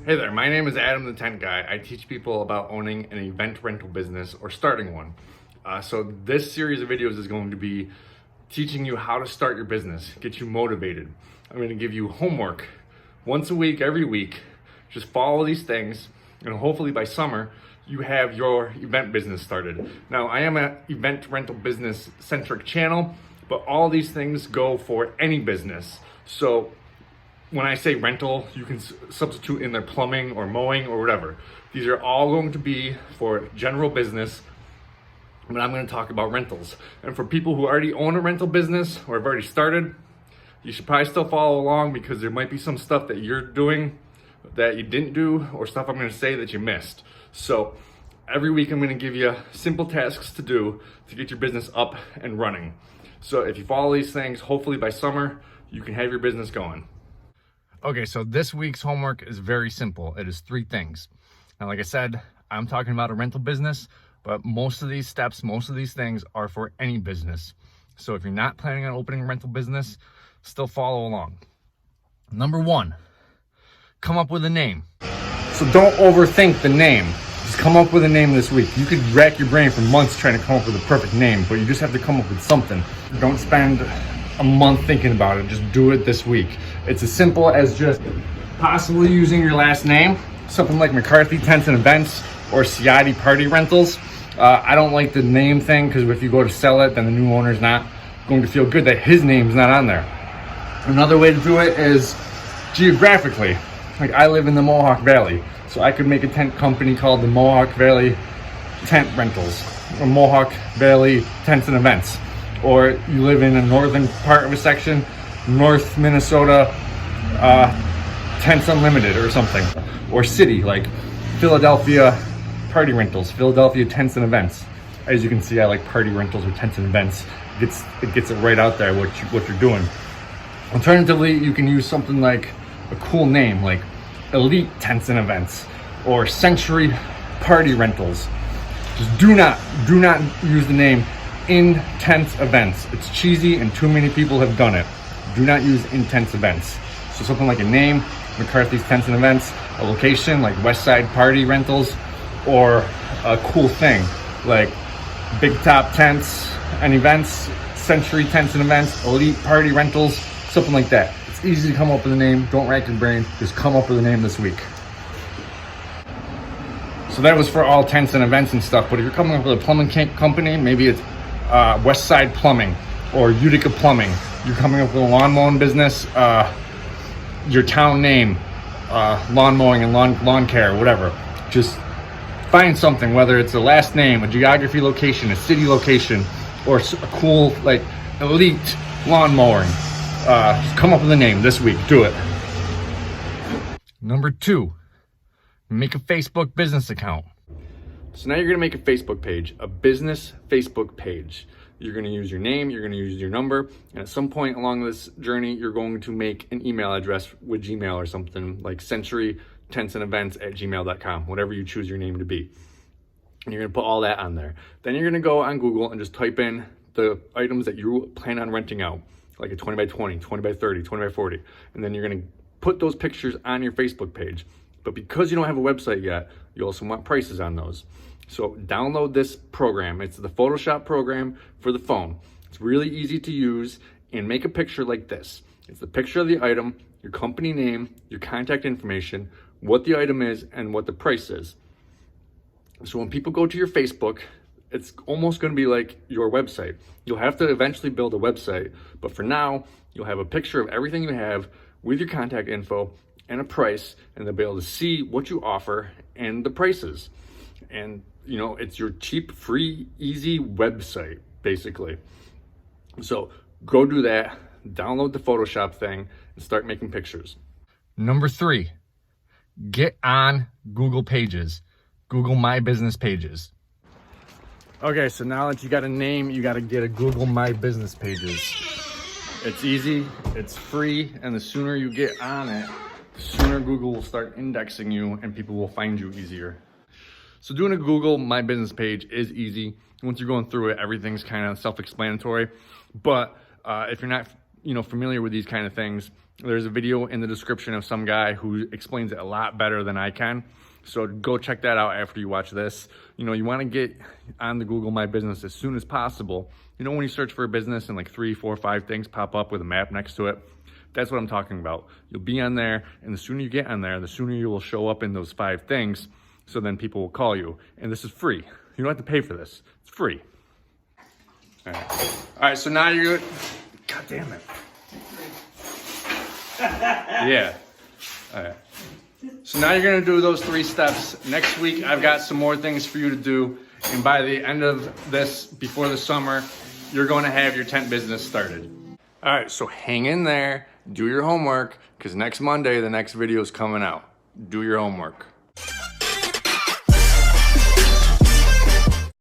Hey there, my name is Adam the Tent Guy. I teach people about owning an event rental business or starting one. So this series of videos is going to be teaching you how to start your business, get you motivated. I'm going to give you homework once a week, every week. Just follow these things and hopefully by summer you have your event business started. Now I am an event rental business centric channel, but all these things go for any business. So when I say rental, you can substitute in there plumbing or mowing or whatever. These are all going to be for general business, but I'm going to talk about rentals. And for people who already own a rental business or have already started, you should probably still follow along because there might be some stuff that you're doing that you didn't do or stuff I'm going to say that you missed. So every week I'm going to give you simple tasks to do to get your business up and running. So if you follow these things, hopefully by summer, you can have your business going. Okay, so this week's homework is very simple. It is 3 things. Now, like I said, I'm talking about a rental business, but most of these steps, most of these things are for any business. So if you're not planning on opening a rental business, still follow along. Number 1, come up with a name. So don't overthink the name. Just come up with a name this week. You could rack your brain for months trying to come up with a perfect name, but you just have to come up with something. Don't spend a month thinking about it. Just do it this week. It's as simple as just possibly using your last name, something like McCarthy Tents and Events or Ciotti Party Rentals. I don't like the name thing because if you go to sell it, then the new owner's not going to feel good that his name's not on there. Another way to do it is geographically. Like I live in the Mohawk Valley, so I could make a tent company called the Mohawk Valley Tent Rentals or Mohawk Valley Tents and Events. Or you live in a northern part of a section, North Minnesota Tents Unlimited or something. Or city, like Philadelphia Party Rentals, Philadelphia Tents and Events. As you can see, I like party rentals or tents and events. It gets it right out there what you're doing. Alternatively, you can use something like a cool name, like Elite Tents and Events or Century Party Rentals. Just do not use the name Intense Events. It's cheesy and too many people have done it. Do not use intense events. So something like a name, McCarthy's Tents and Events, a location like Westside Party Rentals, or a cool thing like Big Top Tents and Events, Century Tents and Events, Elite Party Rentals, something like that. It's easy to come up with a name. Don't rack your brain. Just come up with a name this week. So that was for all tents and events and stuff. But if you're coming up with a plumbing company, maybe it's Westside Plumbing or Utica Plumbing. You're coming up with a lawn mowing business, your town name, lawn mowing and lawn care, whatever. Just find something, whether it's a last name, a geography location, a city location, or a cool like elite lawn mowing. Just come up with a name this week. Do it. Number 2, make a Facebook business account. So now you're going to make a Facebook page, a business Facebook page. You're going to use your name, you're going to use your number, and at some point along this journey, you're going to make an email address with Gmail or something like centurytentsandevents@gmail.com, whatever you choose your name to be. And you're going to put all that on there. Then you're going to go on Google and just type in the items that you plan on renting out, like a 20 by 20, 20 by 30, 20 by 40. And then you're going to put those pictures on your Facebook page. But because you don't have a website yet, you also want prices on those. So download this program. It's the Photoshop program for the phone. It's really easy to use, and make a picture like this. It's the picture of the item, your company name, your contact information, what the item is, and what the price is. So when people go to your Facebook, it's almost going to be like your website. You'll have to eventually build a website, but for now, you'll have a picture of everything you have with your contact info and a price, and they'll be able to see what you offer and the prices. And you know, it's your cheap, free, easy website, basically. So go do that, download the Photoshop thing, and start making pictures. Number 3, get on Google Pages, Google My Business Pages. Okay, so now that you got a name, you got to get a Google My Business Pages. It's easy, it's free, and the sooner you get on it, the sooner Google will start indexing you and people will find you easier. So doing a Google My Business page is easy. Once you're going through it, everything's kind of self-explanatory. But if you're not, familiar with these kind of things, There's a video in the description of some guy who explains it a lot better than I can. So go check that out after you watch this. You know, you want to get on the Google My Business as soon as possible. You know, when you search for a business and like 3, 4, 5 things pop up with a map next to it, that's what I'm talking about. You'll be on there, and the sooner you get on there, the sooner you will show up in those 5 things. So then people will call you, and this is free. You don't have to pay for this. It's free. All right, so now you're, God damn it. Yeah. All right. So now you're gonna do those 3 steps. Next week, I've got some more things for you to do. And by the end of this, before the summer, you're gonna have your tent business started. All right, so hang in there, do your homework, because next Monday, the next video is coming out. Do your homework.